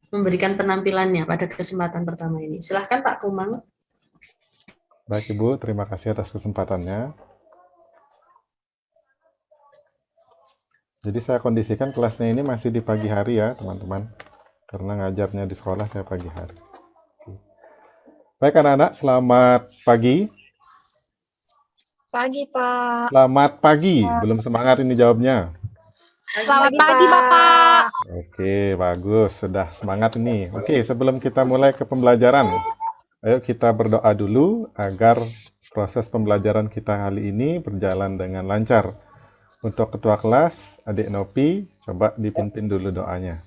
memberikan penampilannya pada kesempatan pertama ini. Silahkan Pak Kumang. Baik Ibu, terima kasih atas kesempatannya. Jadi saya kondisikan kelasnya ini masih di pagi hari ya teman-teman. Karena ngajarnya di sekolah saya pagi hari. Baik anak-anak, selamat pagi. Pagi, Pak. Selamat pagi, belum semangat ini jawabnya. Selamat pagi, Bapak. Oke, bagus, sudah semangat ini. Oke, sebelum kita mulai ke pembelajaran, ayo kita berdoa dulu agar proses pembelajaran kita kali ini berjalan dengan lancar. Untuk ketua kelas, adik Nopi, coba dipimpin dulu doanya.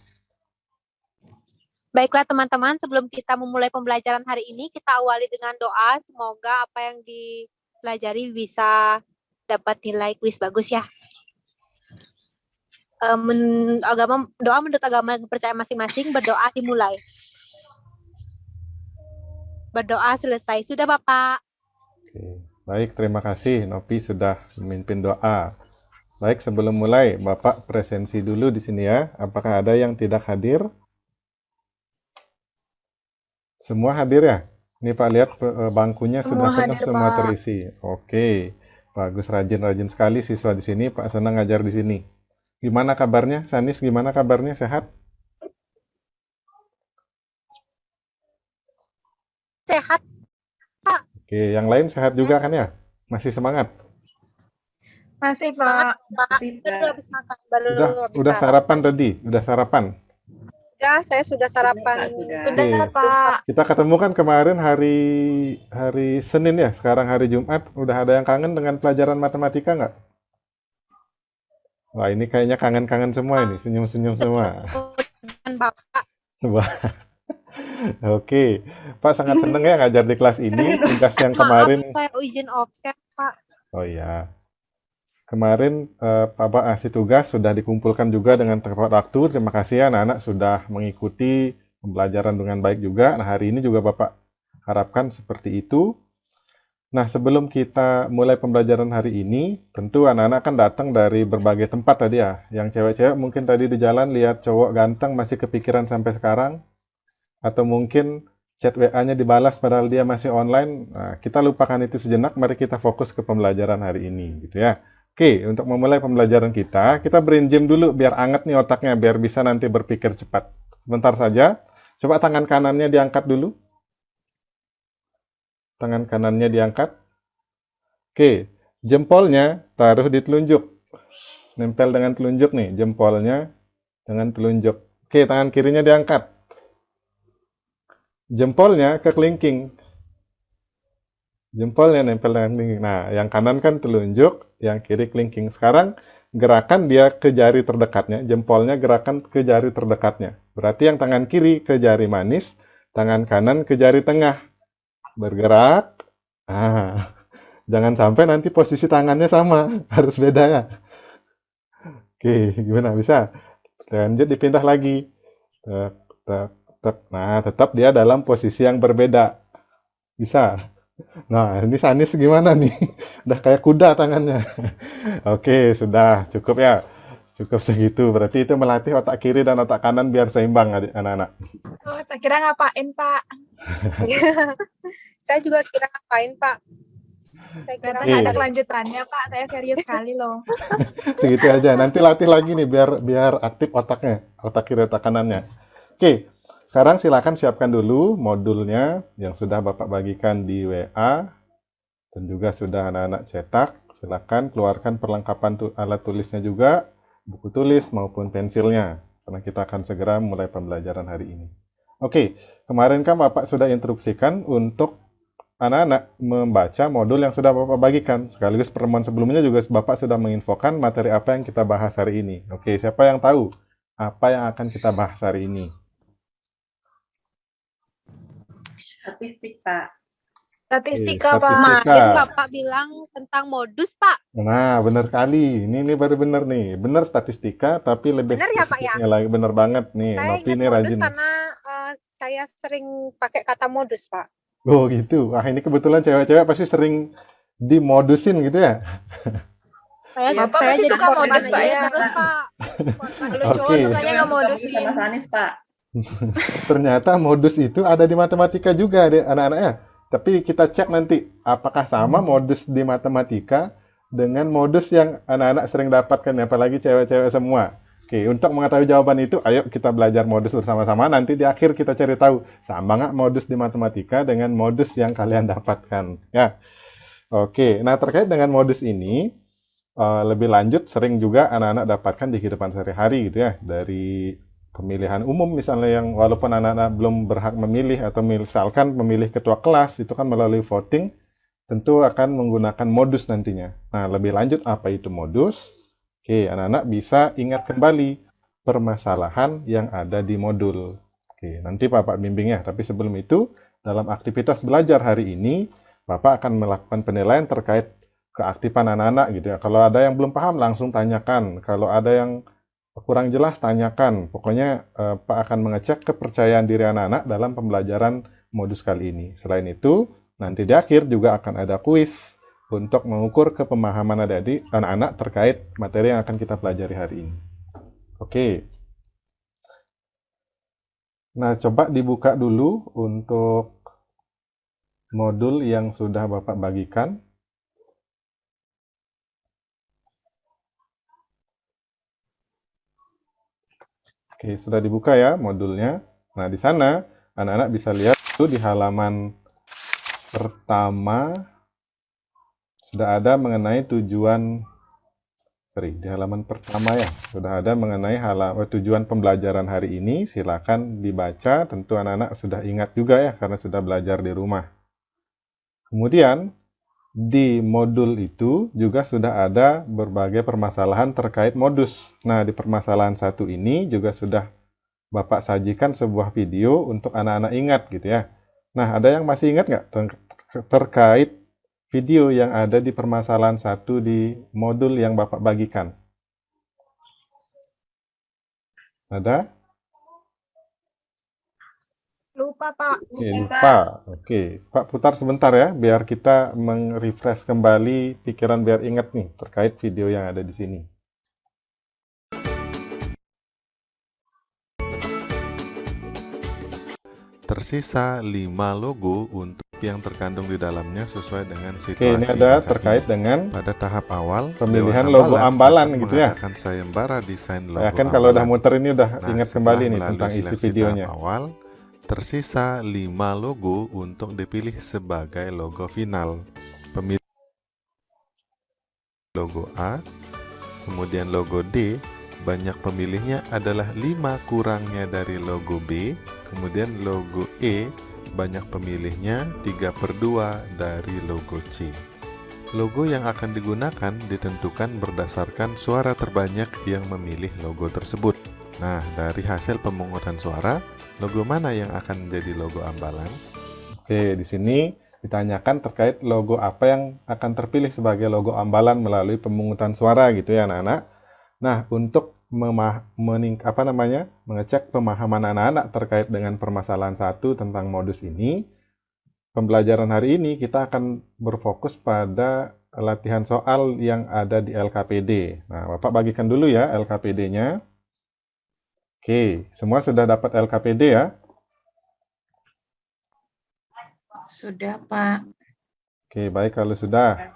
Baiklah teman-teman, sebelum kita memulai pembelajaran hari ini, kita awali dengan doa. Semoga apa yang dipelajari bisa dapat nilai kuis bagus ya. Doa menurut agama kepercayaan masing-masing, berdoa dimulai. Berdoa selesai. Sudah Bapak. Oke. Baik, terima kasih Nopi sudah memimpin doa. Baik, sebelum mulai, Bapak presensi dulu di sini ya. Apakah ada yang tidak hadir? Semua hadir ya? Ini Pak lihat bangkunya sudah penuh hadir, semua Pak. terisi. Oke, bagus, rajin-rajin sekali siswa di sini. Pak senang ngajar di sini. Gimana kabarnya? Sanis, gimana kabarnya? Sehat? Sehat. Oke, yang lain sehat juga kan ya? Masih semangat? Masih, Semangat, Pak. Pak. Baru habis makan. Udah sarapan tadi? Udah sarapan? Sudah, saya sudah sarapan. Udah, Pak. Kita ketemu kan kemarin hari Senin ya, sekarang hari Jumat. Udah ada yang kangen dengan pelajaran matematika nggak? Wah, ini kayaknya kangen-kangen semua ini, senyum-senyum semua. Dan Bapak. Wah, oke. Pak sangat seneng ya ngajar di kelas ini. Tugas yang kemarin, Maaf, saya izin off ya, Pak. oh iya. Kemarin Bapak kasih tugas sudah dikumpulkan juga dengan tepat waktu. Terima kasih ya anak-anak sudah mengikuti pembelajaran dengan baik juga. Nah, hari ini juga Bapak harapkan seperti itu. Nah, sebelum kita mulai pembelajaran hari ini, tentu anak-anak kan datang dari berbagai tempat tadi ya. Yang cewek-cewek mungkin tadi di jalan lihat cowok ganteng masih kepikiran sampai sekarang. Atau mungkin chat WA-nya dibalas padahal dia masih online. Nah, kita lupakan itu sejenak, mari kita fokus ke pembelajaran hari ini gitu ya. Oke, untuk memulai pembelajaran kita brain gym dulu biar anget nih otaknya, biar bisa nanti berpikir cepat. Sebentar saja. Coba tangan kanannya diangkat dulu. Tangan kanannya diangkat. Oke, jempolnya taruh di telunjuk. Nempel dengan telunjuk nih, jempolnya dengan telunjuk. Oke, tangan kirinya diangkat. Jempolnya ke kelingking. Jempolnya nempel dengan kelingking. Nah, yang kanan kan telunjuk, yang kiri kelingking. Sekarang gerakan dia ke jari terdekatnya, jempolnya gerakan ke jari terdekatnya. Berarti yang tangan kiri ke jari manis, tangan kanan ke jari tengah. Bergerak. Ah, jangan sampai nanti posisi tangannya sama, harus beda ya. Oke, gimana bisa? Lanjut dipindah lagi. Tek, tek, tek. Nah, tetap dia dalam posisi yang berbeda. Bisa. Nah, ini Sanis gimana nih? Udah kayak kuda tangannya. Oke, sudah. Cukup ya. Cukup segitu. Berarti itu melatih otak kiri dan otak kanan biar seimbang anak-anak. Oh, tak kira ngapain, Pak? Saya juga kira ngapain, Pak? Saya kira Ternyata Oke. nggak ada kelanjutannya, Pak. Saya serius sekali loh. Segitu aja. Nanti latih lagi nih biar aktif otaknya. Otak kiri, otak kanannya. Oke. Sekarang silakan siapkan dulu modulnya yang sudah Bapak bagikan di WA dan juga sudah anak-anak cetak. Silakan keluarkan perlengkapan alat tulisnya juga, buku tulis maupun pensilnya, karena kita akan segera mulai pembelajaran hari ini. Oke, kemarin kan Bapak sudah instruksikan untuk anak-anak membaca modul yang sudah Bapak bagikan. Sekaligus pertemuan sebelumnya juga Bapak sudah menginfokan materi apa yang kita bahas hari ini. Oke, siapa yang tahu apa yang akan kita bahas hari ini? Statistik, Pak. Statistika, Pak. Statistika. Kemarin Bapak bilang tentang modus, Pak. Nah, benar sekali. Ini baru benar nih. Benar statistika, tapi lebih Benar ya, Pak, ya? spesifiknya lagi. Benar banget nih. Saya Nopi ingat ini modus rajin. karena saya sering pakai kata modus, Pak. Oh gitu. Wah, ini kebetulan cewek-cewek pasti sering dimodusin gitu ya. Bapak Saya pasti jadi suka korban modus, Pak, aja ya? terus, Pak. Korban Kalau Oke. cowok sukanya Yang nggak suka modusin. sama Sanis, Pak. Ternyata modus itu ada di matematika juga deh anak-anaknya. Tapi kita cek nanti apakah sama modus di matematika dengan modus yang anak-anak sering dapatkan, apalagi cewek-cewek semua. Oke, untuk mengetahui jawaban itu, ayo kita belajar modus bersama-sama. Nanti di akhir kita cari tahu sama nggak modus di matematika dengan modus yang kalian dapatkan. Ya, oke. Nah, terkait dengan modus ini, lebih lanjut sering juga anak-anak dapatkan di kehidupan sehari-hari gitu ya, dari pemilihan umum misalnya yang walaupun anak-anak belum berhak memilih atau misalkan memilih ketua kelas itu kan melalui voting, tentu akan menggunakan modus nantinya. Nah, lebih lanjut apa itu modus? Oke, anak-anak bisa ingat kembali permasalahan yang ada di modul. Oke, nanti Bapak bimbing ya, tapi sebelum itu dalam aktivitas belajar hari ini Bapak akan melakukan penilaian terkait keaktifan anak-anak gitu ya. Kalau ada yang belum paham langsung tanyakan. Kalau ada yang kurang jelas tanyakan. Pokoknya Pak akan mengecek kepercayaan diri anak-anak dalam pembelajaran modus kali ini. Selain itu, nanti di akhir juga akan ada kuis untuk mengukur kepemahaman adik-adik anak-anak terkait materi yang akan kita pelajari hari ini. Oke. Nah, coba dibuka dulu untuk modul yang sudah Bapak bagikan. Oke, sudah dibuka ya modulnya. Nah, di sana anak-anak bisa lihat itu di halaman pertama sudah ada mengenai tujuan, di halaman pertama ya, sudah ada mengenai tujuan pembelajaran hari ini. Silakan dibaca, tentu anak-anak sudah ingat juga ya, karena sudah belajar di rumah. Kemudian, di modul itu juga sudah ada berbagai permasalahan terkait modus. Nah, di permasalahan satu ini juga sudah Bapak sajikan sebuah video untuk anak-anak ingat gitu ya. Nah, ada yang masih ingat nggak terkait video yang ada di permasalahan satu di modul yang Bapak bagikan? Ada? Lupa, Pak. Oke, lupa. Oke, Pak putar sebentar ya, biar kita meng-refresh kembali pikiran biar ingat nih terkait video yang ada di sini. Tersisa 5 logo untuk yang terkandung di dalamnya sesuai dengan situasi. Oke, ini ada masa terkait kini. dengan Pada tahap awal pemilihan Dewan logo ambalan akan gitu ya. mengadakan sayembara desain logo Ya kan kalau udah ambalan. muter ini udah Nah, ingat setelah kembali nih melalui tentang isi seleksi videonya. tahap awal, tersisa 5 logo untuk dipilih sebagai logo final. Pemilih logo A, kemudian logo D, banyak pemilihnya adalah 5 kurangnya dari logo B, kemudian logo E, banyak pemilihnya 3/2 dari logo C. Logo yang akan digunakan ditentukan berdasarkan suara terbanyak yang memilih logo tersebut. Nah, dari hasil pemungutan suara, logo mana yang akan menjadi logo ambalan? Oke, di sini ditanyakan terkait logo apa yang akan terpilih sebagai logo ambalan melalui pemungutan suara gitu ya anak-anak. Nah, untuk mengecek pemahaman anak-anak terkait dengan permasalahan satu tentang modus ini, pembelajaran hari ini kita akan berfokus pada latihan soal yang ada di LKPD. Nah, Bapak bagikan dulu ya LKPD-nya. Oke, semua sudah dapat LKPD ya? Sudah, Pak. Oke, baik kalau sudah.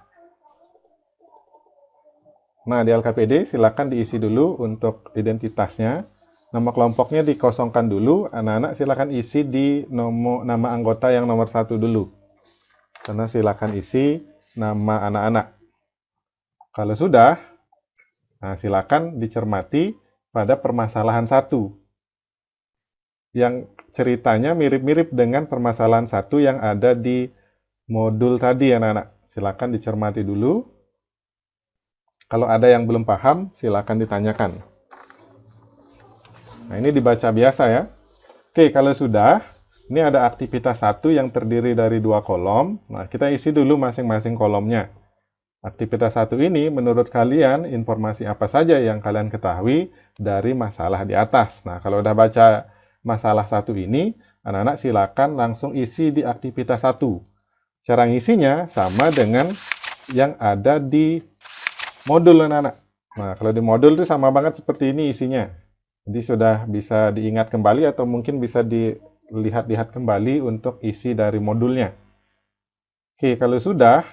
Nah, di LKPD silakan diisi dulu untuk identitasnya. Nama kelompoknya dikosongkan dulu. Anak-anak silakan isi di nama anggota yang nomor 1 dulu. Karena silakan isi nama anak-anak. Kalau sudah, nah silakan dicermati pada permasalahan 1. Yang ceritanya mirip-mirip dengan permasalahan 1 yang ada di modul tadi anak-anak. Silakan dicermati dulu. Kalau ada yang belum paham, silakan ditanyakan. Nah, ini dibaca biasa ya. Oke, kalau sudah, ini ada aktivitas 1 yang terdiri dari 2 kolom. Nah, kita isi dulu masing-masing kolomnya. Aktivitas 1 ini, menurut kalian, informasi apa saja yang kalian ketahui dari masalah di atas? Nah, kalau udah baca masalah 1 ini, anak-anak silakan langsung isi di aktivitas 1. Cara ngisinya sama dengan yang ada di modul anak-anak. Nah, kalau di modul itu sama banget seperti ini isinya. Jadi sudah bisa diingat kembali atau mungkin bisa dilihat-lihat kembali untuk isi dari modulnya. Oke, kalau sudah,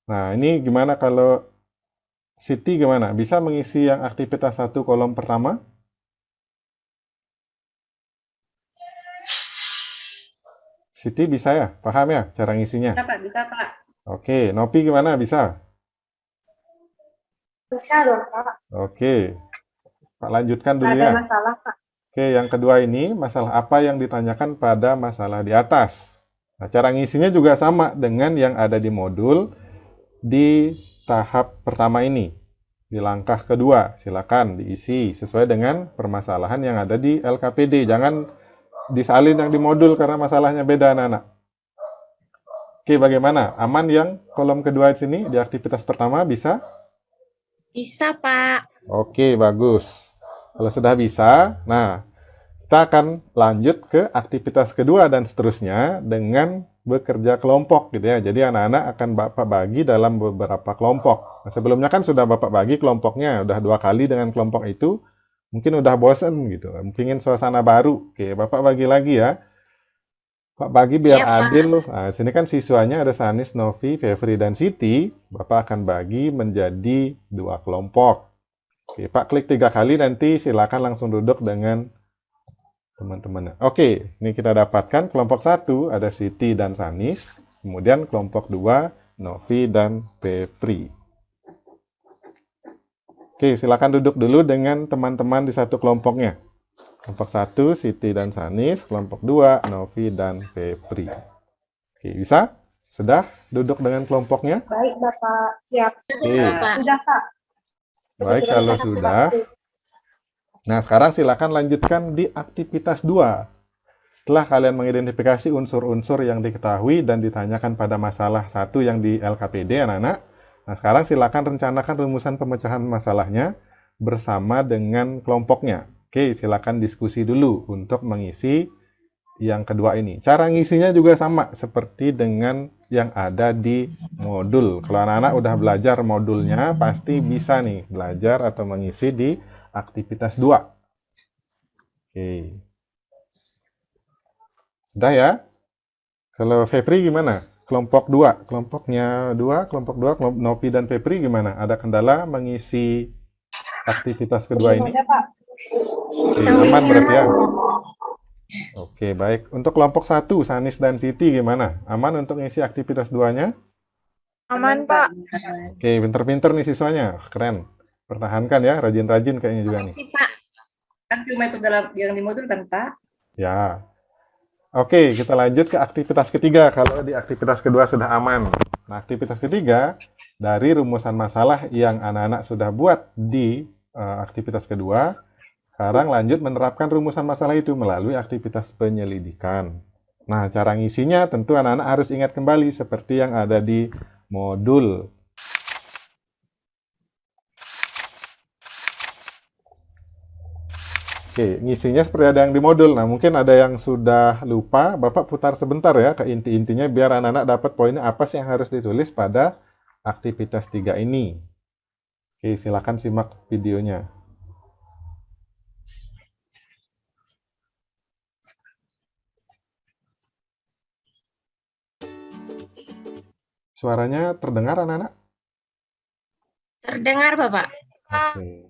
nah ini gimana kalau Siti gimana? Bisa mengisi yang aktivitas 1 kolom pertama? Siti bisa ya? Paham ya cara ngisinya? Bisa, Pak. Bisa, Pak. Oke, Nopi gimana? Bisa? Bisa dong, Pak. Oke, Pak lanjutkan dulu Nggak ada ya. masalah, Pak. Oke, yang kedua ini, masalah apa yang ditanyakan pada masalah di atas? Nah, cara ngisinya juga sama dengan yang ada di modul di tahap pertama ini. Di langkah kedua, silakan diisi sesuai dengan permasalahan yang ada di LKPD. Jangan disalin yang di modul karena masalahnya beda, anak-anak. Oke, bagaimana? Aman yang kolom kedua di sini, di aktivitas pertama, bisa? Bisa, Pak. Oke, bagus. Kalau sudah bisa, nah, kita akan lanjut ke aktivitas kedua dan seterusnya dengan bekerja kelompok gitu ya. Jadi anak-anak akan Bapak bagi dalam beberapa kelompok. Nah, sebelumnya kan sudah Bapak bagi kelompoknya, udah 2 kali dengan kelompok itu. Mungkin udah bosen gitu, pingin suasana baru. Oke, Bapak bagi lagi ya. Pak bagi biar Iya, Pak. adil loh. Nah, sini kan siswanya ada Sanis, Novi, Fevri, dan Siti. Bapak akan bagi menjadi 2 kelompok. Oke, Pak klik 3 kali, nanti silakan langsung duduk dengan teman-teman. Oke, ini kita dapatkan kelompok 1 ada Siti dan Sanis. Kemudian kelompok 2 Novi dan Fevri. Oke, silakan duduk dulu dengan teman-teman di satu kelompoknya. Kelompok 1, Siti dan Sanis. Kelompok 2, Novi dan Fevri. Oke, bisa? Sudah duduk dengan kelompoknya? Baik, Bapak. Siap. Oke, Pak. Sudah, Pak. baik kalau sudah. Nah, sekarang silakan lanjutkan di aktivitas 2. Setelah kalian mengidentifikasi unsur-unsur yang diketahui dan ditanyakan pada masalah 1 yang di LKPD, anak-anak. Nah, sekarang silakan rencanakan rumusan pemecahan masalahnya bersama dengan kelompoknya. Oke, silakan diskusi dulu untuk mengisi yang kedua ini. Cara ngisinya juga sama seperti dengan yang ada di modul. Kalau anak-anak udah belajar modulnya, pasti bisa nih belajar atau mengisi di aktivitas 2. Oke. Sudah ya? Kalau Fevri gimana? Kelompok 2. Kelompoknya 2, kelompok 2, kelompok Novi dan Fevri gimana? Ada kendala mengisi aktivitas kedua ini? Ada, Pak. Oke, aman berarti ya? Oke, baik. Untuk kelompok 1, Sanis dan Siti gimana? Aman untuk ngisi aktivitas 2-nya? Aman, Pak. Oke, pinter-pinter nih siswanya. Keren. Pertahankan ya, rajin-rajin kayaknya juga nih. Makasih, Pak. Kan cuma itu dalam yang di modul kan, Pak? Ya. Oke, kita lanjut ke aktivitas ketiga. Kalau di aktivitas kedua sudah aman. Nah, aktivitas ketiga, dari rumusan masalah yang anak-anak sudah buat di aktivitas kedua, sekarang lanjut menerapkan rumusan masalah itu melalui aktivitas penyelidikan. Nah, cara ngisinya tentu anak-anak harus ingat kembali seperti yang ada di modul. Oke, ngisinya seperti ada yang di modul. Nah, mungkin ada yang sudah lupa, Bapak putar sebentar ya ke inti-intinya biar anak-anak dapat poinnya apa sih yang harus ditulis pada aktivitas 3 ini. Oke, silakan simak videonya. Suaranya terdengar anak-anak? Terdengar, Bapak. Oke.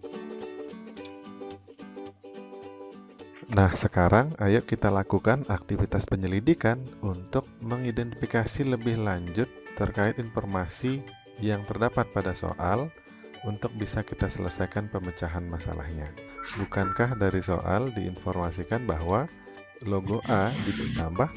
Nah, sekarang ayo kita lakukan aktivitas penyelidikan untuk mengidentifikasi lebih lanjut terkait informasi yang terdapat pada soal untuk bisa kita selesaikan pemecahan masalahnya. Bukankah dari soal diinformasikan bahwa logo A ditambah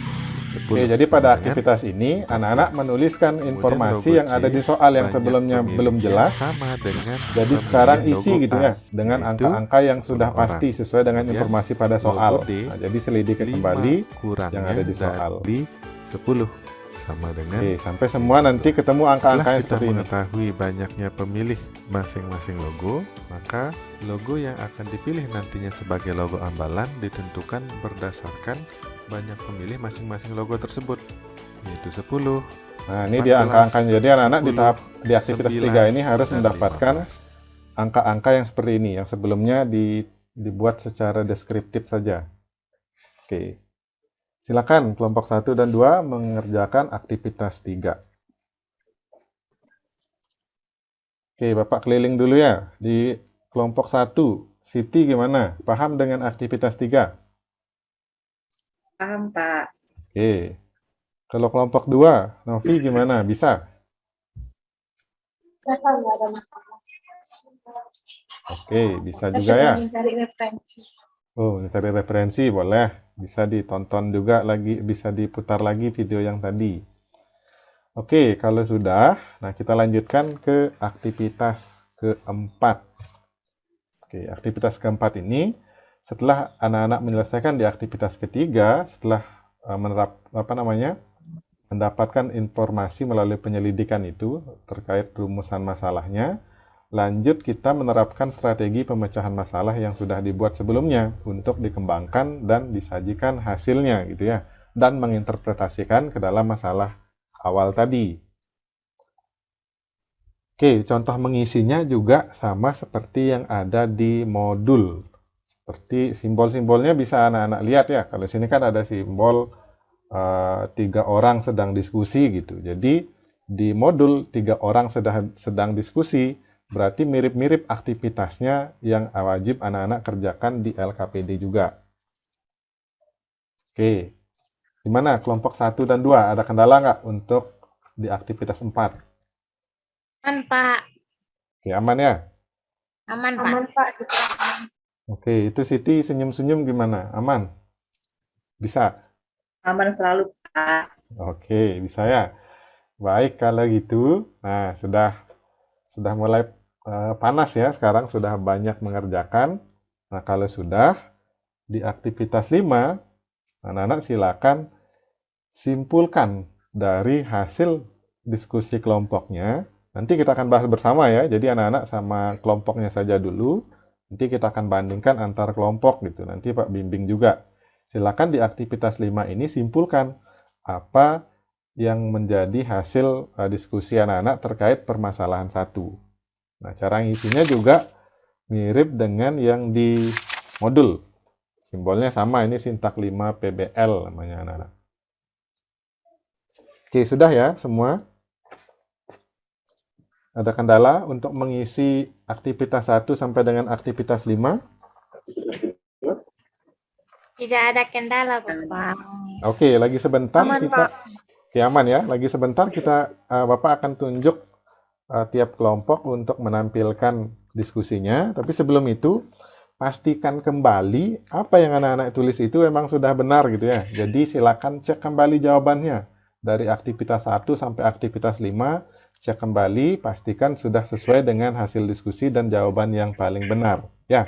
10? Oke, jadi pada sama dengan aktivitas ini anak-anak menuliskan kemudian informasi logo yang C, ada di soal yang banyak sebelumnya pemilih belum yang jelas. sama dengan Jadi pemilih sekarang isi logo gitu A, ya dengan yaitu angka-angka yang sudah 10 orang. pasti sesuai dengan Kemudian informasi pada logo soal. D, Nah, jadi selidiki 5 kembali kurangnya yang ada di soal. dari 10 sama dengan Oke, sampai semua nanti ketemu angka-angka setelah yang kita seperti ini. mengetahui banyaknya pemilih masing-masing logo, maka logo yang akan dipilih nantinya sebagai logo ambalan ditentukan berdasarkan banyak pemilih masing-masing logo tersebut, yaitu 10. Nah, ini dia 14, angka-angkanya. Jadi anak-anak di 10, tahap di aktivitas 9, 3 ini harus dan mendapatkan 15. angka-angka yang seperti ini. Yang sebelumnya di dibuat secara deskriptif saja. Oke. Silakan kelompok 1 dan 2 mengerjakan aktivitas 3. Oke, Bapak keliling dulu ya. Di kelompok 1, Siti gimana? Paham dengan aktivitas 3? Paham, Pak. Oke. Kalau kelompok 2, Novi gimana? Bisa? Ya, Pak, nggak ada masalah. Oke, bisa Kita juga ya. sedang mencari referensi. Oh, cari referensi boleh. Bisa ditonton juga lagi, bisa diputar lagi video yang tadi. Oke, kalau sudah, nah kita lanjutkan ke aktivitas keempat. Oke, aktivitas keempat ini setelah anak-anak menyelesaikan di aktivitas ketiga, setelah mendapatkan informasi melalui penyelidikan itu terkait rumusan masalahnya, lanjut kita menerapkan strategi pemecahan masalah yang sudah dibuat sebelumnya untuk dikembangkan dan disajikan hasilnya gitu ya, dan menginterpretasikan ke dalam masalah awal tadi. Oke, contoh mengisinya juga sama seperti yang ada di modul. Seperti simbol-simbolnya bisa anak-anak lihat ya. Kalau sini kan ada simbol 3 orang sedang diskusi gitu. Jadi di modul 3 orang sedang diskusi, berarti mirip-mirip aktivitasnya yang wajib anak-anak kerjakan di LKPD juga. Oke, gimana kelompok 1 dan 2? Ada kendala nggak untuk di aktivitas 4? Aman, Pak. Oke, aman ya? Aman, Pak. Aman, Pak. Kita aman. Oke, itu Siti senyum-senyum gimana? Aman? Bisa? Aman selalu, Pak. Oke, bisa ya? Baik, kalau gitu, nah sudah mulai panas ya, sekarang sudah banyak mengerjakan. Nah, kalau sudah, di aktivitas 5, anak-anak silakan simpulkan dari hasil diskusi kelompoknya. Nanti kita akan bahas bersama ya, jadi anak-anak sama kelompoknya saja dulu. Nanti kita akan bandingkan antar kelompok gitu, nanti Pak bimbing juga. Silakan di aktivitas 5 ini simpulkan apa yang menjadi hasil diskusi anak-anak terkait permasalahan 1. Nah, cara ngisinya juga mirip dengan yang di modul. Simbolnya sama, ini Sintak 5 PBL namanya anak-anak. Oke, sudah ya semua? Ada kendala untuk mengisi aktivitas 1 sampai dengan aktivitas 5? Tidak ada kendala, Pak. Oke, lagi sebentar Aman, kita... Pak. Oke, aman ya. Lagi sebentar kita Bapak akan tunjuk tiap kelompok untuk menampilkan diskusinya. Tapi sebelum itu, pastikan kembali apa yang anak-anak tulis itu memang sudah benar gitu ya. Jadi silakan cek kembali jawabannya. Dari aktivitas 1 sampai aktivitas 5, cek kembali, pastikan sudah sesuai dengan hasil diskusi dan jawaban yang paling benar. Ya,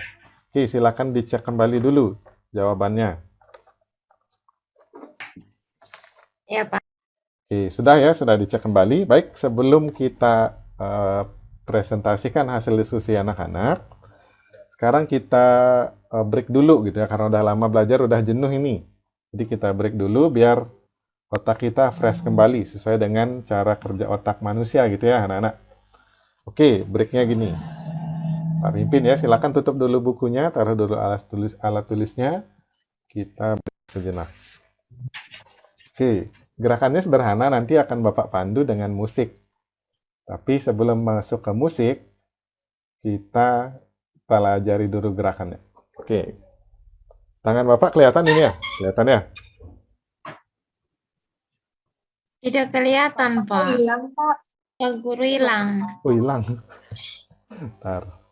oke, silakan dicek kembali dulu jawabannya. Ya, Pak. Oke, sudah ya, sudah dicek kembali. Baik, sebelum kita presentasikan hasil diskusi anak-anak, sekarang kita break dulu gitu ya, karena udah lama belajar, udah jenuh ini. Jadi kita break dulu biar otak kita fresh kembali sesuai dengan cara kerja otak manusia gitu ya anak-anak. Oke, breaknya gini. Pak Pimpin ya, silakan tutup dulu bukunya, taruh dulu alat tulisnya. Kita break sejenak. Oke, gerakannya sederhana, nanti akan Bapak pandu dengan musik. Tapi sebelum masuk ke musik, kita pelajari dulu gerakannya. Oke. Tangan Bapak kelihatan ini ya? Kelihatan ya? Tidak kelihatan, Pak. Hilang, Pak. Pak Guru hilang. Oh, hilang. Bentar.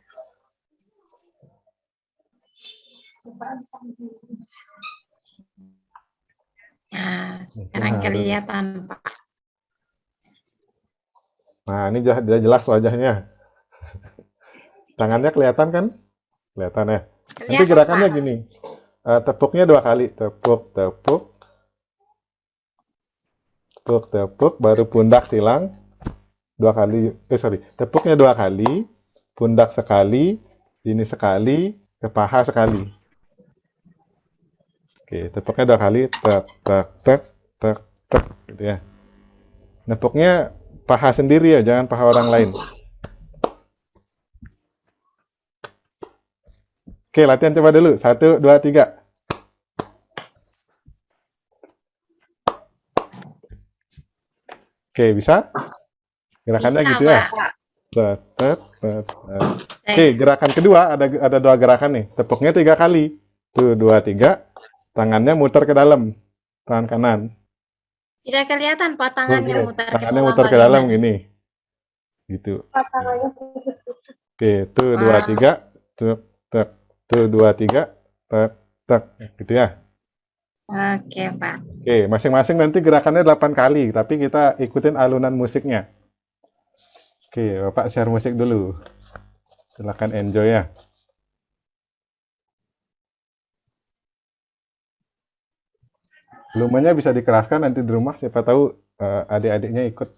Nah, sekarang kelihatan, Pak. Nah, ini sudah jelas wajahnya. Tangannya kelihatan kan? Kelihatan ya? Nanti Kelihatan, gerakannya Pak. gini. Tepuknya 2 kali. Tepuk, tepuk. Tepuk, tepuk. Baru pundak silang. 2 kali. Tepuknya 2 kali. Pundak sekali. Ini sekali. Ke paha sekali. Oke, tepuknya 2 kali. Tek, tek, tek, tek, tek. Gitu ya. Nepuknya paha sendiri ya, jangan paha orang lain. Oke, latihan coba dulu. 1, 2, 3. Oke, bisa? Gerakannya Bisa, gitu ya. Pak. Tet, tet, tet, tet. Oke, Saya gerakan kedua ada 2 gerakan nih. Tepuknya 3 kali. Tuh, 2, 3. Tangannya muter ke dalam. Tangan kanan. tidak kelihatan, Pak, Oke, tangannya mutar ke tangannya dalam muter ke dalam bagaimana? gini. Gitu. Tangannya putus-putus. Oke, tuh 2, Wah, 3. Tuh, tek. Tuh 2, 3. Tek, tek. Gitu ya. oke, Pak. Oke, masing-masing nanti gerakannya 8 kali, tapi kita ikutin alunan musiknya. Oke, Bapak share musik dulu. Silakan enjoy ya. Volumenya bisa dikeraskan nanti di rumah, siapa tahu adik-adiknya ikut.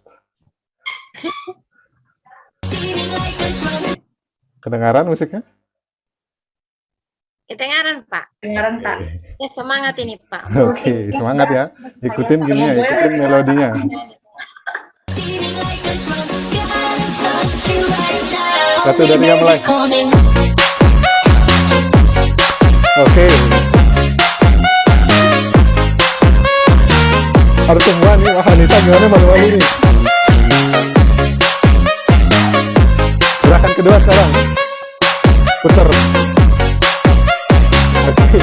Kedengaran musiknya? Kedengaran, Pak. Dengaran, Pak. Ya, semangat ini, Pak. Oke, semangat ya. Ikutin gini ya, ikutin melodinya. Satu, dua, tiga, mulai. Oke. Harus semua nih, wah Anissa gimana malu-malu nih. Gerakan kedua sekarang. Puter. Oke.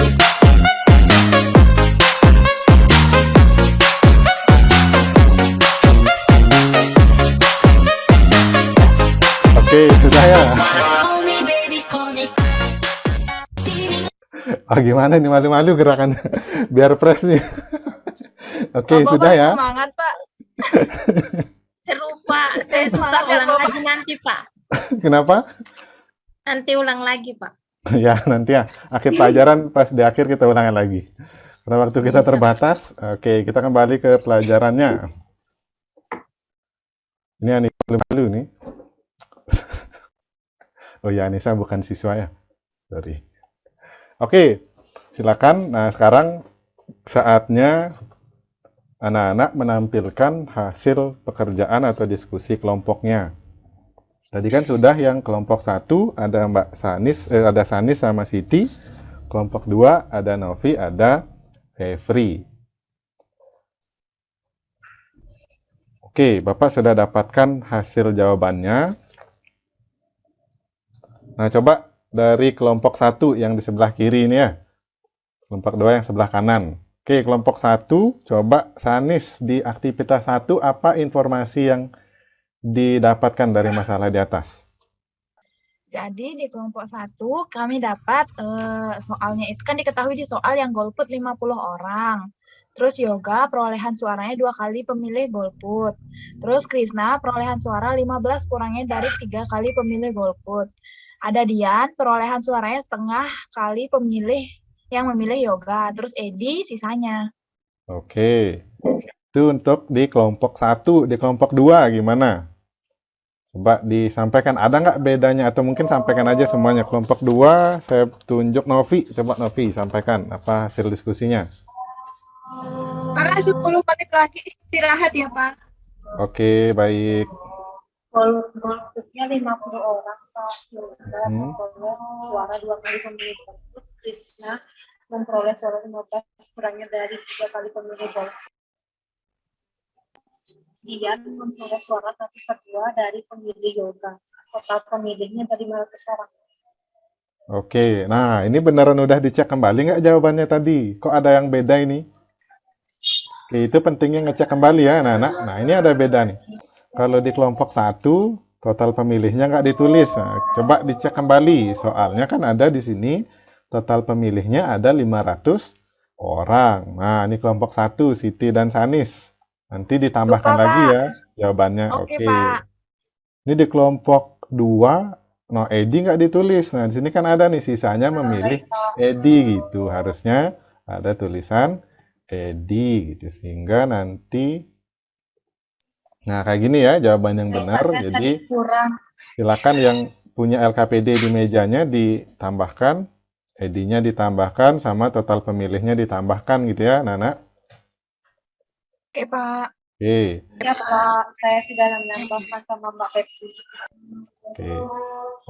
Oke, sudah ya. Oh, gimana nih malu-malu gerakannya? Biar fresh nih. Oke, sudah ya. Semangat, Pak. Lupa, saya suka Semangat ya, ulang Bapak. lagi nanti, Pak. Kenapa? Nanti ulang lagi, Pak. Ya, nanti ya. Akhir pelajaran pas di akhir kita ulangan lagi. Karena waktu kita terbatas. Oke, kita kembali ke pelajarannya. Ini Anissa malu nih. Oh ya, Anissa bukan siswa ya. Sorry. Oke, silakan. Nah, sekarang saatnya anak-anak menampilkan hasil pekerjaan atau diskusi kelompoknya. Tadi kan sudah yang kelompok 1 ada ada Sanis sama Siti. Kelompok 2 ada Novi, ada Fevri. Oke, Bapak sudah dapatkan hasil jawabannya. Nah, coba dari kelompok 1 yang di sebelah kiri ini ya. Kelompok 2 yang sebelah kanan. Oke, kelompok 1, coba Sanis di aktivitas 1 apa informasi yang didapatkan dari masalah di atas? Jadi di kelompok 1 kami dapat soalnya itu kan diketahui di soal yang golput 50 orang. Terus Yoga perolehan suaranya 2 kali pemilih golput. Terus Krisna perolehan suara 15 kurangnya dari 3 kali pemilih golput. Ada Dian perolehan suaranya setengah kali pemilih yang memilih Yoga. Terus Edi sisanya. Oke, itu untuk di kelompok 1. Di kelompok 2 gimana? Coba disampaikan, ada nggak bedanya? Atau mungkin sampaikan aja semuanya. Kelompok 2, saya tunjuk Novi. Coba Novi, sampaikan apa hasil diskusinya. Pak, 10 menit lagi istirahat ya, Pak. Oke, baik. Golputnya 50 orang, Pak. Yoga Hmm. memperoleh suara 2 kali pemilih golput. Krisna memperoleh suara 15 kurangnya dari 3 kali pemilih golput. Dian memperoleh suara 1/2 dari pemilih Yoga. Total pemilihnya dari 500 orang. Oke, nah ini beneran udah dicek kembali nggak jawabannya tadi? Kok ada yang beda ini? Oke, itu pentingnya ngecek kembali ya, anak-anak. Nah, ini ada beda nih. Kalau di kelompok 1, total pemilihnya nggak ditulis. Nah, coba dicek kembali. Soalnya kan ada di sini, total pemilihnya ada 500 orang. Nah, ini kelompok 1, Siti dan Sanis. Nanti ditambahkan Lupa, lagi Pak. ya jawabannya. Oke, Oke. Pak. Ini di kelompok 2, no Edi nggak ditulis. Nah, di sini kan ada nih sisanya memilih Edi gitu. Harusnya ada tulisan Edi gitu. Sehingga nanti, nah kayak gini ya jawaban yang benar. Jadi Kurang. silakan yang punya LKPD di mejanya ditambahkan, Edi-nya ditambahkan, sama total pemilihnya ditambahkan gitu ya, Nana. Oke, Pak. Oke. Ya, Pak. Saya sudah menambahkan sama Mbak Pepsi. Oke.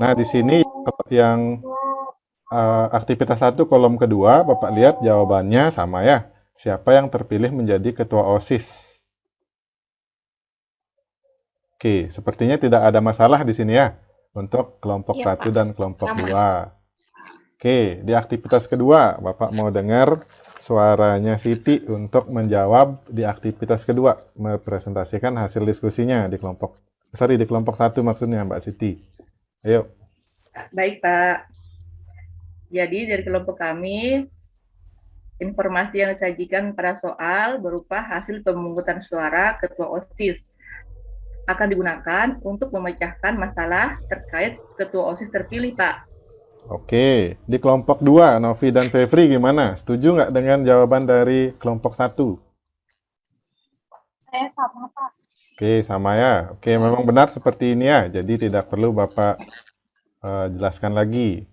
Nah, di sini yang aktivitas 1 kolom kedua, Bapak lihat jawabannya sama ya. Siapa yang terpilih menjadi ketua OSIS? Oke, sepertinya tidak ada masalah di sini ya untuk kelompok Iya, 1 Pak. dan kelompok Aman. 2. Oke, di aktivitas kedua, Bapak mau dengar suaranya Siti untuk menjawab di aktivitas kedua, mempresentasikan hasil diskusinya di kelompok, di kelompok 1 maksudnya, Mbak Siti. Ayo. Baik, Pak. Jadi dari kelompok kami, informasi yang disajikan pada soal berupa hasil pemungutan suara ketua OSIS akan digunakan untuk memecahkan masalah terkait ketua OSIS terpilih, Pak. Oke, di kelompok 2, Novi dan Fevri gimana? Setuju nggak dengan jawaban dari kelompok 1? Saya sama, Pak. Oke, sama ya. Oke, memang benar seperti ini ya. Jadi tidak perlu Bapak jelaskan lagi.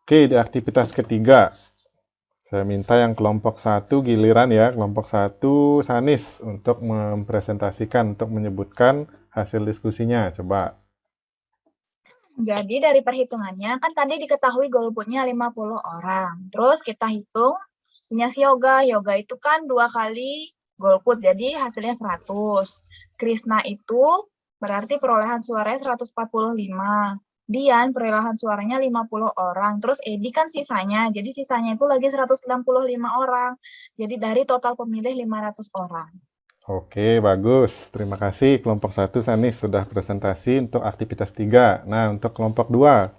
Oke, di aktivitas ketiga, saya minta yang kelompok 1 giliran ya, kelompok 1 Sanis untuk mempresentasikan, untuk menyebutkan hasil diskusinya. Coba. Jadi dari perhitungannya kan tadi diketahui golputnya 50 orang. Terus kita hitung punya si Yoga. Yoga itu kan 2 kali golput, jadi hasilnya 100. Krisna itu berarti perolehan suaranya 145. Dian perolehan suaranya 50 orang. Terus Edi kan sisanya. Jadi sisanya itu lagi 165 orang. Jadi dari total pemilih 500 orang. Oke, bagus. Terima kasih kelompok 1 Sanis sudah presentasi untuk aktivitas 3. Nah, untuk kelompok 2,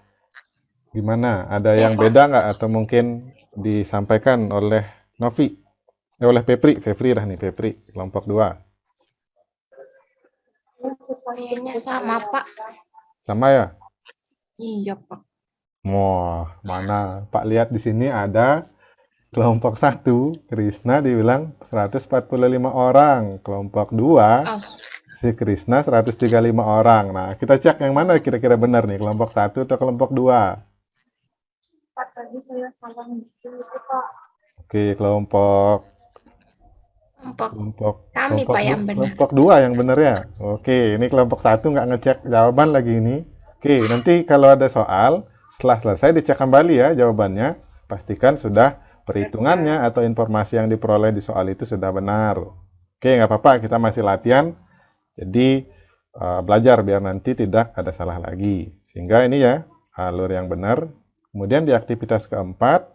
gimana? Ada yang beda nggak? Atau mungkin disampaikan oleh Novi? Oleh Fevri. Fevri dah nih, Fevri. Kelompok 2. Kayaknya sama, Pak. Sama ya? Iya, Pak. Wah, mana? Pak lihat di sini ada kelompok 1, Krisna dibilang 145 orang. Kelompok 2, si Krisna 135 orang. Nah, kita cek yang mana kira-kira benar nih, kelompok 1 atau kelompok 2? Pak, tadi saya salah gitu, Pak. Oke, kelompok Kami, Pak, yang benar. kelompok 2 yang benar ya. Oke, ini kelompok 1 nggak ngecek jawaban lagi ini. Oke, nanti kalau ada soal, setelah selesai dicek kembali ya jawabannya. Pastikan sudah perhitungannya atau informasi yang diperoleh di soal itu sudah benar. Oke, nggak apa-apa, kita masih latihan. Jadi, belajar biar nanti tidak ada salah lagi. Sehingga ini ya, alur yang benar. Kemudian di aktivitas keempat,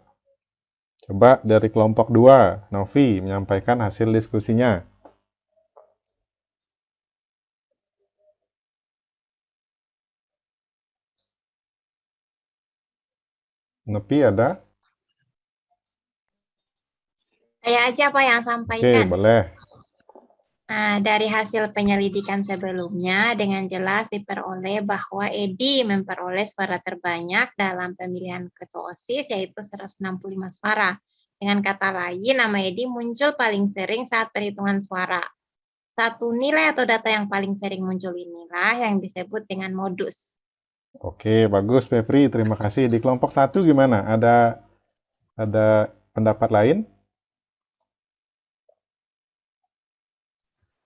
coba dari kelompok 2, Novi menyampaikan hasil diskusinya. Novi ada? Saya aja, Pak, yang Oke, sampaikan. boleh. Nah, dari hasil penyelidikan sebelumnya dengan jelas diperoleh bahwa Edi memperoleh suara terbanyak dalam pemilihan ketua OSIS yaitu 165 suara. Dengan kata lain, nama Edi muncul paling sering saat perhitungan suara. Satu nilai atau data yang paling sering muncul inilah yang disebut dengan modus. Oke, bagus Fevri, terima kasih. Di kelompok 1 gimana? Ada pendapat lain?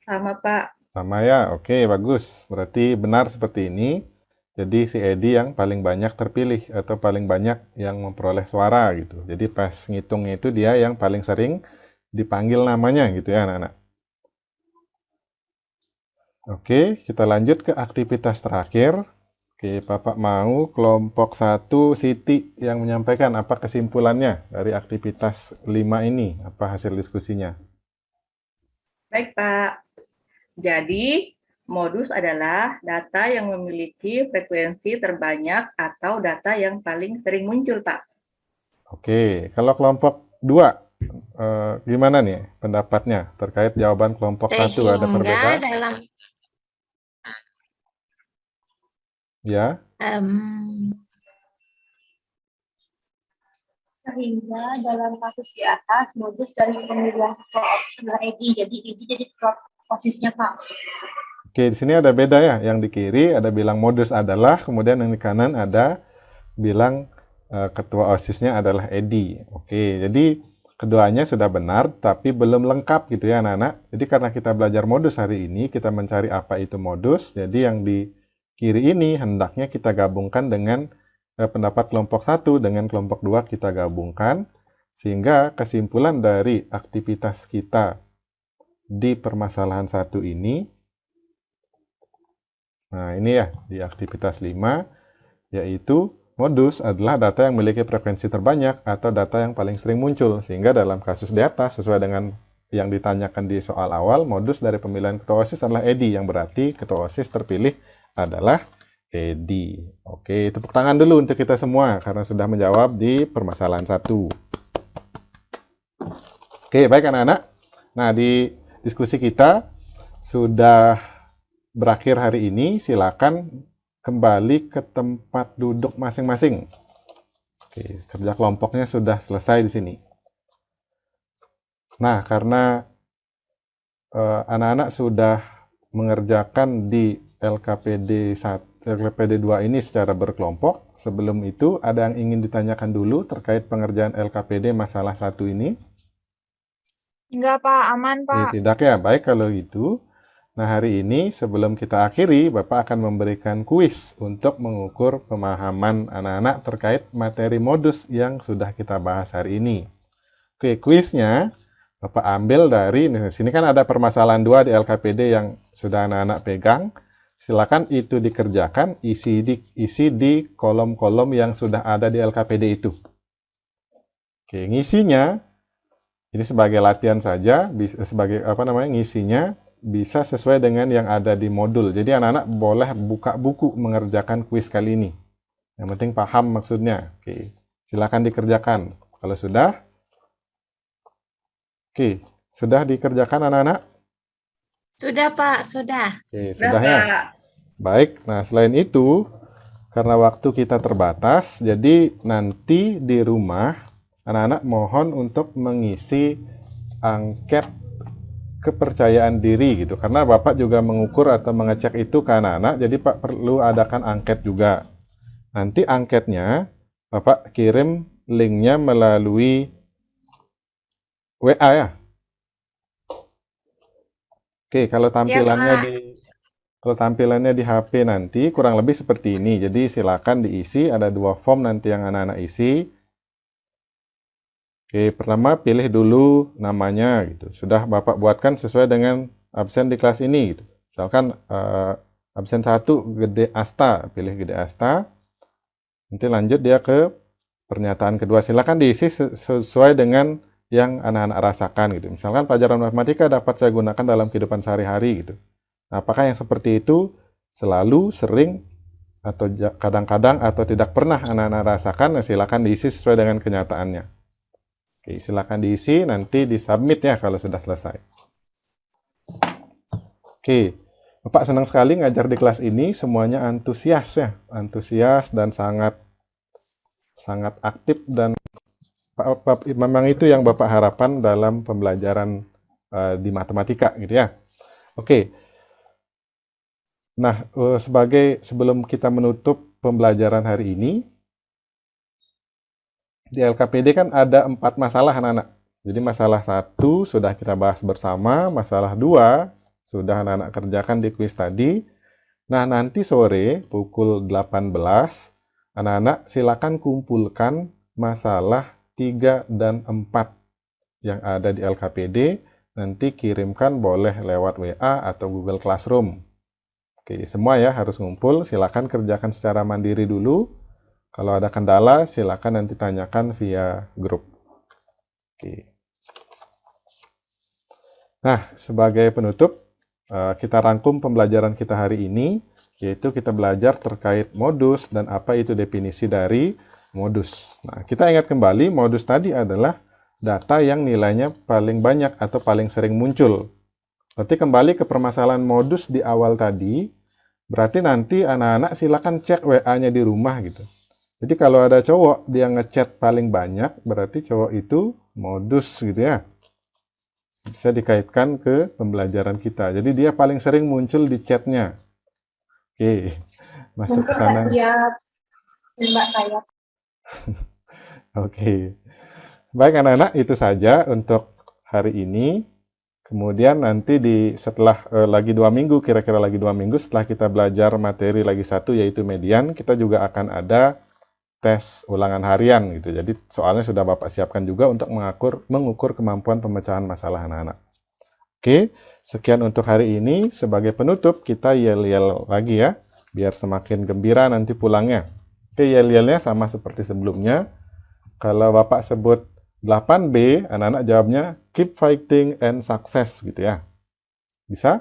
Sama, Pak. Sama ya, oke bagus. Berarti benar seperti ini. Jadi si Edi yang paling banyak terpilih atau paling banyak yang memperoleh suara gitu. Jadi pas ngitungnya itu dia yang paling sering dipanggil namanya gitu ya anak-anak. Oke, kita lanjut ke aktivitas terakhir. Oke, Bapak mau kelompok 1 Siti yang menyampaikan apa kesimpulannya dari aktivitas 5 ini, apa hasil diskusinya. Baik, Pak. Jadi, modus adalah data yang memiliki frekuensi terbanyak atau data yang paling sering muncul, Pak. Oke, kalau kelompok 2, gimana nih pendapatnya terkait jawaban kelompok 1? Ada perbedaan? dalam Ya, Sehingga dalam kasus di atas, modus dari pemilihan ketua OSIS adalah Edi. Jadi Edi jadi ketua OSISnya, Pak. oke di sini ada beda ya. Yang di kiri ada bilang modus adalah, kemudian yang di kanan ada bilang ketua OSISnya adalah Edi. Oke, jadi keduanya sudah benar, tapi belum lengkap gitu ya anak-anak. Jadi karena kita belajar modus hari ini, kita mencari apa itu modus. Jadi yang di kiri ini hendaknya kita gabungkan dengan pendapat kelompok 1 dengan kelompok 2 kita gabungkan, sehingga kesimpulan dari aktivitas kita di permasalahan 1 ini, nah ini ya, di aktivitas 5, yaitu modus adalah data yang memiliki frekuensi terbanyak atau data yang paling sering muncul, sehingga dalam kasus di atas, sesuai dengan yang ditanyakan di soal awal, modus dari pemilihan ketua OSIS adalah Edi, yang berarti ketua OSIS terpilih adalah Edi. Oke, tepuk tangan dulu untuk kita semua karena sudah menjawab di permasalahan 1. Oke, baik anak-anak. Nah, di diskusi kita sudah berakhir hari ini. Silakan kembali ke tempat duduk masing-masing. Oke, kerja kelompoknya sudah selesai di sini. Nah, karena anak-anak sudah mengerjakan di LKPD 2 ini secara berkelompok. Sebelum itu, ada yang ingin ditanyakan dulu terkait pengerjaan LKPD masalah 1 ini? Enggak, Pak. Aman, Pak. Tidak ya? Baik kalau gitu. Nah, hari ini sebelum kita akhiri, Bapak akan memberikan kuis untuk mengukur pemahaman anak-anak terkait materi modus yang sudah kita bahas hari ini. Oke, kuisnya Bapak ambil dari, di sini kan ada permasalahan 2 di LKPD yang sudah anak-anak pegang. Silakan itu dikerjakan, isi di kolom-kolom yang sudah ada di LKPD itu. Oke, ngisinya ini sebagai latihan saja, sebagai ngisinya bisa sesuai dengan yang ada di modul. Jadi anak-anak boleh buka buku mengerjakan kuis kali ini. Yang penting paham maksudnya. Oke, silakan dikerjakan. Kalau sudah, oke, sudah dikerjakan anak-anak? Sudah, Pak, sudah. Oke, sudah ya. Baik, nah selain itu, karena waktu kita terbatas, jadi nanti di rumah, anak-anak mohon untuk mengisi angket kepercayaan diri gitu. Karena Bapak juga mengukur atau mengecek itu ke anak-anak, jadi Pak perlu adakan angket juga. Nanti angketnya, Bapak kirim linknya melalui WA ya. Oke, kalau tampilannya di HP nanti kurang lebih seperti ini. Jadi silakan diisi, ada 2 form nanti yang anak-anak isi. Oke, pertama pilih dulu namanya gitu. Sudah Bapak buatkan sesuai dengan absen di kelas ini gitu. Misalkan absen 1 Gede Asta, pilih Gede Asta. Nanti lanjut dia ke pernyataan kedua. Silakan diisi sesuai dengan yang anak-anak rasakan gitu. Misalkan pelajaran matematika dapat saya gunakan dalam kehidupan sehari-hari gitu. Nah, apakah yang seperti itu selalu, sering, atau kadang-kadang, atau tidak pernah anak-anak rasakan? Nah, silakan diisi sesuai dengan kenyataannya. Oke, silakan diisi, nanti disubmit ya kalau sudah selesai. Oke, Bapak senang sekali ngajar di kelas ini, semuanya antusias ya, antusias dan sangat aktif, dan memang itu yang Bapak harapkan dalam pembelajaran di matematika gitu ya. Oke. Nah, sebelum kita menutup pembelajaran hari ini, di LKPD kan ada 4 masalah anak-anak. Jadi masalah 1 sudah kita bahas bersama, masalah 2 sudah anak-anak kerjakan di kuis tadi. Nah, nanti sore pukul 18, anak-anak silakan kumpulkan masalah 3 dan 4 yang ada di LKPD. Nanti kirimkan boleh lewat WA atau Google Classroom. Oke, semua ya harus ngumpul. Silakan kerjakan secara mandiri dulu. Kalau ada kendala, silakan nanti tanyakan via grup. Oke. Nah, sebagai penutup, kita rangkum pembelajaran kita hari ini, yaitu kita belajar terkait modus dan apa itu definisi dari modus. Nah, kita ingat kembali, modus tadi adalah data yang nilainya paling banyak atau paling sering muncul. Berarti kembali ke permasalahan modus di awal tadi, berarti nanti anak-anak silakan cek WA-nya di rumah gitu. Jadi kalau ada cowok dia ngechat paling banyak, berarti cowok itu modus gitu ya. Bisa dikaitkan ke pembelajaran kita. Jadi dia paling sering muncul di chatnya. Oke, masuk ke sana. Oke. Baik anak-anak, itu saja untuk hari ini. Kemudian nanti setelah lagi 2 minggu, kira-kira lagi 2 minggu setelah kita belajar materi lagi 1 yaitu median, kita juga akan ada tes ulangan harian gitu. Jadi soalnya sudah Bapak siapkan juga untuk mengukur kemampuan pemecahan masalah anak-anak. Oke, sekian untuk hari ini. Sebagai penutup kita yel-yel lagi ya, biar semakin gembira nanti pulangnya. Oke, yel-yelnya sama seperti sebelumnya. Kalau Bapak sebut 8B, anak-anak jawabnya keep fighting and success gitu ya. Bisa?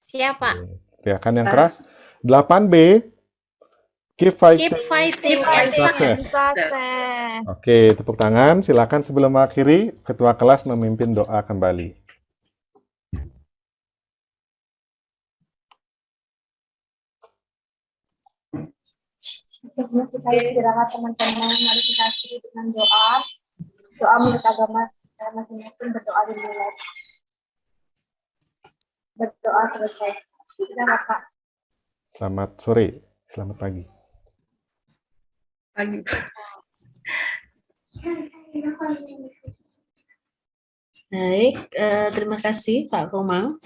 Siapa? Teriakan yang keras. 8B, keep fighting, Keep fighting and and success. Sukses. Oke, tepuk tangan. Silakan sebelum mengakhiri, ketua kelas memimpin doa kembali. Sebelum kita istirahat teman-teman, mari kita akhiri dengan doa. Doa menurut agama kita masing-masing, berdoa dimulai. Berdoa selesai. Sudah Bapak. Selamat sore, selamat pagi. Pagi. Baik, terima kasih Pak Komang.